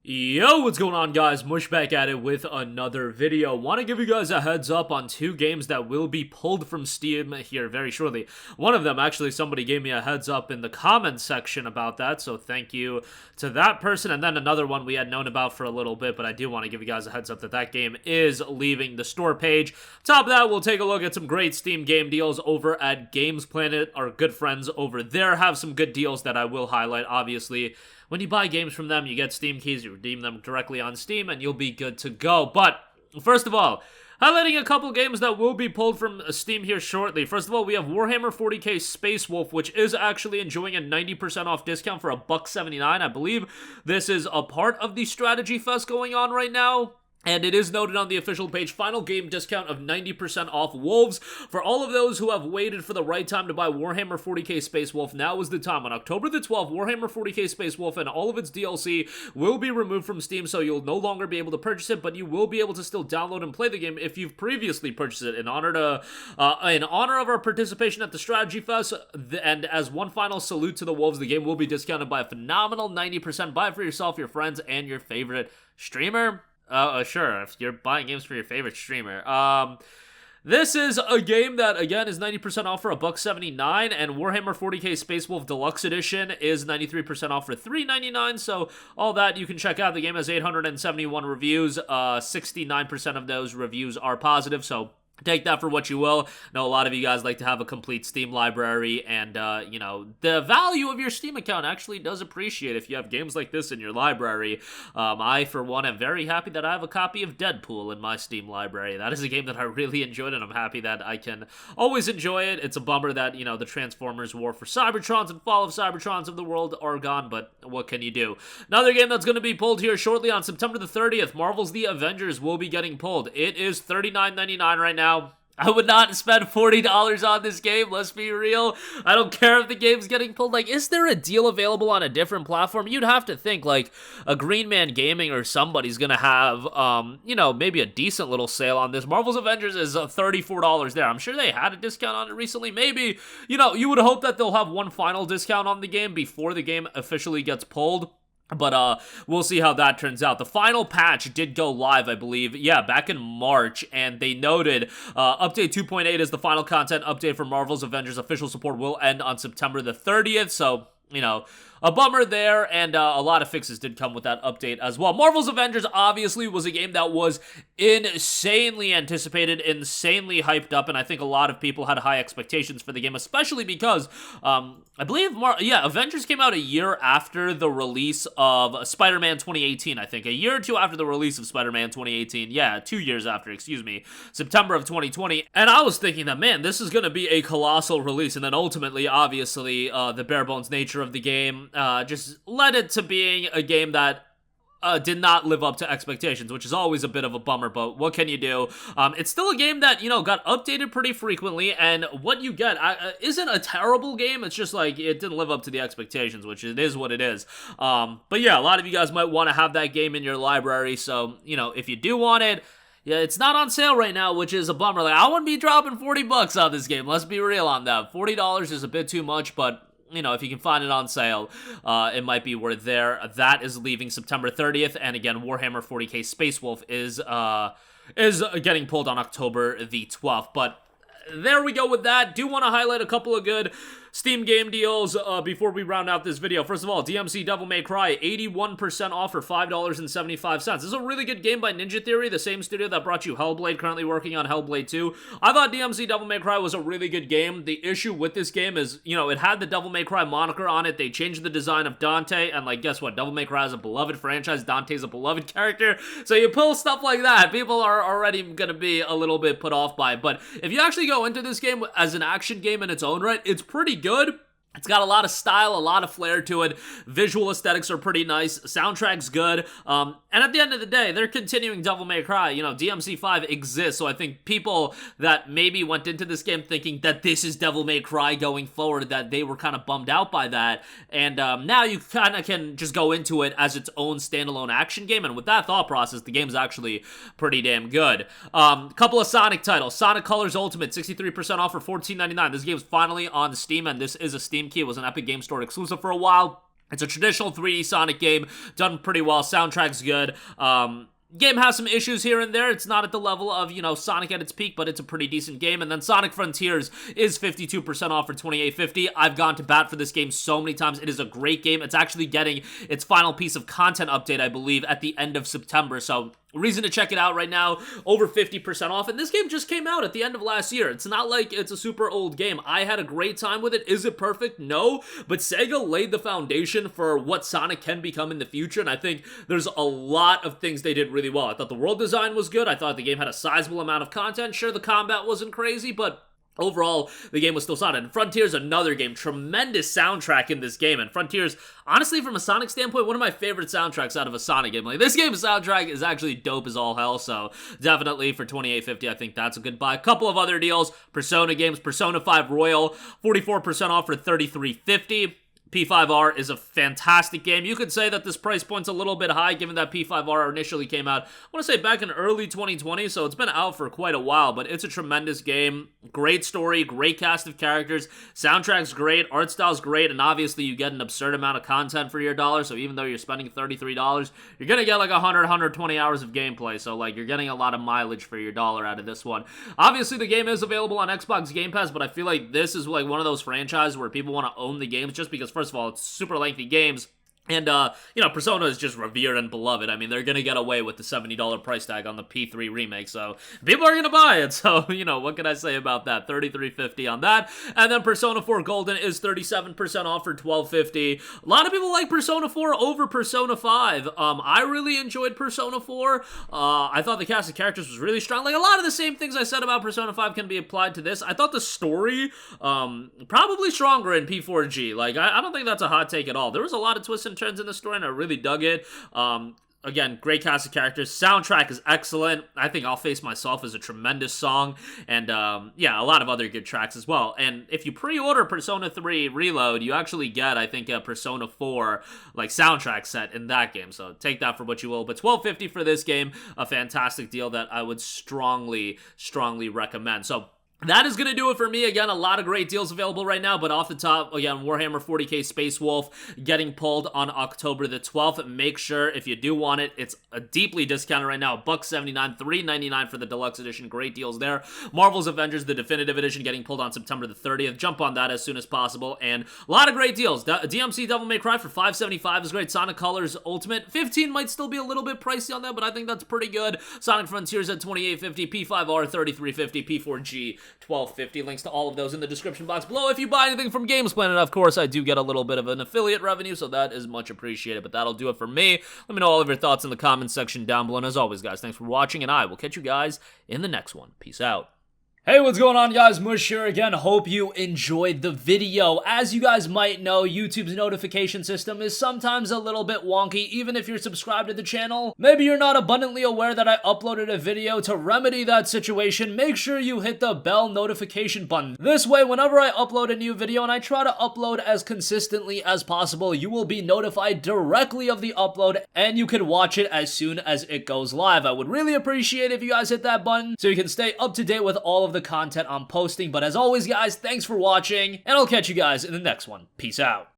Yo, what's going on, guys? Mush back at it with another video. Want to give you guys a heads up on two games that will be pulled from Steam here very shortly. One of them, actually, somebody gave me a heads up in the comments section about that, so thank you to that person. And then another one we had known about for a little bit, but I do want to give you guys a heads up that that game is leaving the store page. Top of that, we'll take a look at some great Steam game deals over at Games Planet. Our good friends over there have some good deals that I will highlight, obviously. When you buy games from them, you get Steam keys, you redeem them directly on Steam, and you'll be good to go. But, first of all, highlighting a couple games that will be pulled from Steam here shortly. First of all, we have Warhammer 40k Space Wolf, which is actually enjoying a 90% off discount for $1.79. I believe this is a part of the strategy fest going on right now. And it is noted on the official page, final game discount of 90% off Wolves. For all of those who have waited for the right time to buy Warhammer 40k Space Wolf, now is the time. On October the 12th, Warhammer 40k Space Wolf and all of its DLC will be removed from Steam, so you'll no longer be able to purchase it, but you will be able to still download and play the game if you've previously purchased it. In honor of our participation at the Strategy Fest, and as one final salute to the Wolves, the game will be discounted by a phenomenal 90%. Buy it for yourself, your friends, and your favorite streamer. Sure, if you're buying games for your favorite streamer. This is a game that, again, is 90% off for $1.79, and Warhammer 40k Space Wolf Deluxe Edition is 93% off for $3.99, so all that you can check out. The game has 871 reviews, 69% of those reviews are positive, so take that for what you will. I know a lot of you guys like to have a complete Steam library, and, the value of your Steam account actually does appreciate if you have games like this in your library. I, for one, am very happy that I have a copy of Deadpool in my Steam library. That is a game that I really enjoyed, and I'm happy that I can always enjoy it. It's a bummer that, the Transformers War for Cybertrons and Fall of Cybertrons of the world are gone, but what can you do? Another game that's going to be pulled here shortly on September the 30th, Marvel's The Avengers will be getting pulled. It is $39.99 right now. I would not spend $40 on this game, let's be real. I don't care if the game's getting pulled. Like, is there a deal available on a different platform? You'd have to think, like, a Green Man Gaming or somebody's gonna have, maybe a decent little sale on this. Marvel's Avengers is $34 there. I'm sure they had a discount on it recently. Maybe, you would hope that they'll have one final discount on the game before the game officially gets pulled. But, we'll see how that turns out. The final patch did go live, I believe, back in March, and they noted, update 2.8 is the final content update for Marvel's Avengers. Official support will end on September the 30th, so, a bummer there, and a lot of fixes did come with that update as well. Marvel's Avengers obviously was a game that was insanely anticipated, insanely hyped up, and I think a lot of people had high expectations for the game, especially because, I believe, Avengers came out a year after the release of Spider-Man 2018, I think. A year or two after the release of Spider-Man 2018. Yeah, 2 years after, excuse me. September of 2020. And I was thinking that, man, this is going to be a colossal release, and then ultimately, obviously, the bare-bones nature of the game just led it to being a game that did not live up to expectations, which is always a bit of a bummer, but what can you do? It's still a game that, got updated pretty frequently, and what you get isn't a terrible game. It's just like, it didn't live up to the expectations, which it is what it is. But yeah, a lot of you guys might want to have that game in your library, so, if you do want it, yeah, it's not on sale right now, which is a bummer. Like, I wouldn't be dropping $40 on this game, let's be real on that. $40 is a bit too much, but if you can find it on sale, it might be worth there. That is leaving September 30th, and again, Warhammer 40k Space Wolf is getting pulled on October the 12th, but there we go with that. Do want to highlight a couple of good Steam game deals before we round out this video. First of all, DMC Devil May Cry, 81% off for $5.75. This is a really good game by Ninja Theory, the same studio that brought you Hellblade, currently working on Hellblade 2. I thought DMC Devil May Cry was a really good game. The issue with this game is, it had the Devil May Cry moniker on it. They changed the design of Dante, and, like, guess what? Devil May Cry is a beloved franchise. Dante's a beloved character. So you pull stuff like that, people are already going to be a little bit put off by it. But if you actually go into this game as an action game in its own right, it's pretty good. It's got a lot of style, a lot of flair to it. Visual aesthetics are pretty nice. Soundtrack's good. And at the end of the day, they're continuing Devil May Cry. DMC5 exists, so I think people that maybe went into this game thinking that this is Devil May Cry going forward, that they were kind of bummed out by that. And now you kind of can just go into it as its own standalone action game. And with that thought process, the game's actually pretty damn good. Couple of Sonic titles. Sonic Colors Ultimate, 63% off for $14.99. This game's finally on Steam, and this is a Steam key. It was an Epic Game Store exclusive for a while. It's a traditional 3D Sonic game, done pretty well. Soundtrack's good. Game has some issues here and there. It's not at the level of, you know, Sonic at its peak, but it's a pretty decent game. And then Sonic Frontiers is 52% off for $28.50. I've gone to bat for this game so many times. It is a great game. It's actually getting its final piece of content update, I believe, at the end of September. So reason to check it out right now, over 50% off, and this game just came out at the end of last year. It's not like it's a super old game. I had a great time with it. Is it perfect? No, but Sega laid the foundation for what Sonic can become in the future, and I think there's a lot of things they did really well. I thought the world design was good. I thought the game had a sizable amount of content. Sure, the combat wasn't crazy, but overall, the game was still solid. And Frontiers, another game. Tremendous soundtrack in this game. And Frontiers, honestly, from a Sonic standpoint, one of my favorite soundtracks out of a Sonic game. Like, this game's soundtrack is actually dope as all hell, so definitely for $28.50, I think that's a good buy. A couple of other deals. Persona games. Persona 5 Royal, 44% off for $33.50. P5R is a fantastic game. You could say that this price point's a little bit high given that P5R initially came out, I want to say back in early 2020, so it's been out for quite a while, but it's a tremendous game. Great story, great cast of characters, soundtrack's great, art style's great, and obviously you get an absurd amount of content for your dollar, so even though you're spending $33, you're gonna get like 120 hours of gameplay, so like you're getting a lot of mileage for your dollar out of this one. Obviously the game is available on Xbox Game Pass, but I feel like this is like one of those franchises where people want to own the games just because, first of all, it's super lengthy games. And, you know, Persona is just revered and beloved. I mean, they're gonna get away with the $70 price tag on the P3 remake, so people are gonna buy it. So, you know, what can I say about that? $33.50 on that. And then Persona 4 Golden is 37% off for $12.50. A lot of people like Persona 4 over Persona 5. I really enjoyed Persona 4. I thought the cast of characters was really strong. Like, a lot of the same things I said about Persona 5 can be applied to this. I thought the story, probably stronger in P4G. Like, I don't think that's a hot take at all. There was a lot of twists and turns in the story, and I really dug it. Again, great cast of characters. Soundtrack is excellent. I think I'll Face Myself is a tremendous song. And, yeah, a lot of other good tracks as well. And if you pre-order Persona 3 Reload, you actually get, I think, a Persona 4, like, soundtrack set in that game. So take that for what you will. But $12.50 for this game, a fantastic deal that I would strongly, strongly recommend. So that is going to do it for me. Again, a lot of great deals available right now, but off the top, again, Warhammer 40k Space Wolf getting pulled on October the 12th. Make sure, if you do want it, it's a deeply discounted right now. $1.79, $3.99 for the deluxe edition. Great deals there. Marvel's Avengers, the definitive edition, getting pulled on September the 30th. Jump on that as soon as possible. And a lot of great deals. DMC Devil May Cry for $5.75 is great. Sonic Colors Ultimate, $15 might still be a little bit pricey on that, but I think that's pretty good. Sonic Frontiers at $28.50, P5R $33.50, P4G $12.50. Links to all of those in the description box below. If you buy anything from Games Planet, of course, I do get a little bit of an affiliate revenue, so that is much appreciated. But that'll do it for me. Let me know all of your thoughts in the comments section down below. And as always, guys, thanks for watching, and I will catch you guys in the next one. Peace out. Hey, what's going on, guys? Mush here again. Hope you enjoyed the video. As you guys might know, YouTube's notification system is sometimes a little bit wonky, even if you're subscribed to the channel. Maybe you're not abundantly aware that I uploaded a video. To remedy that situation, make sure you hit the bell notification button. This way, whenever I upload a new video, and I try to upload as consistently as possible, you will be notified directly of the upload, and you can watch it as soon as it goes live. I would really appreciate it if you guys hit that button so you can stay up to date with all of the content I'm posting. But as always, guys, thanks for watching, and I'll catch you guys in the next one. Peace out.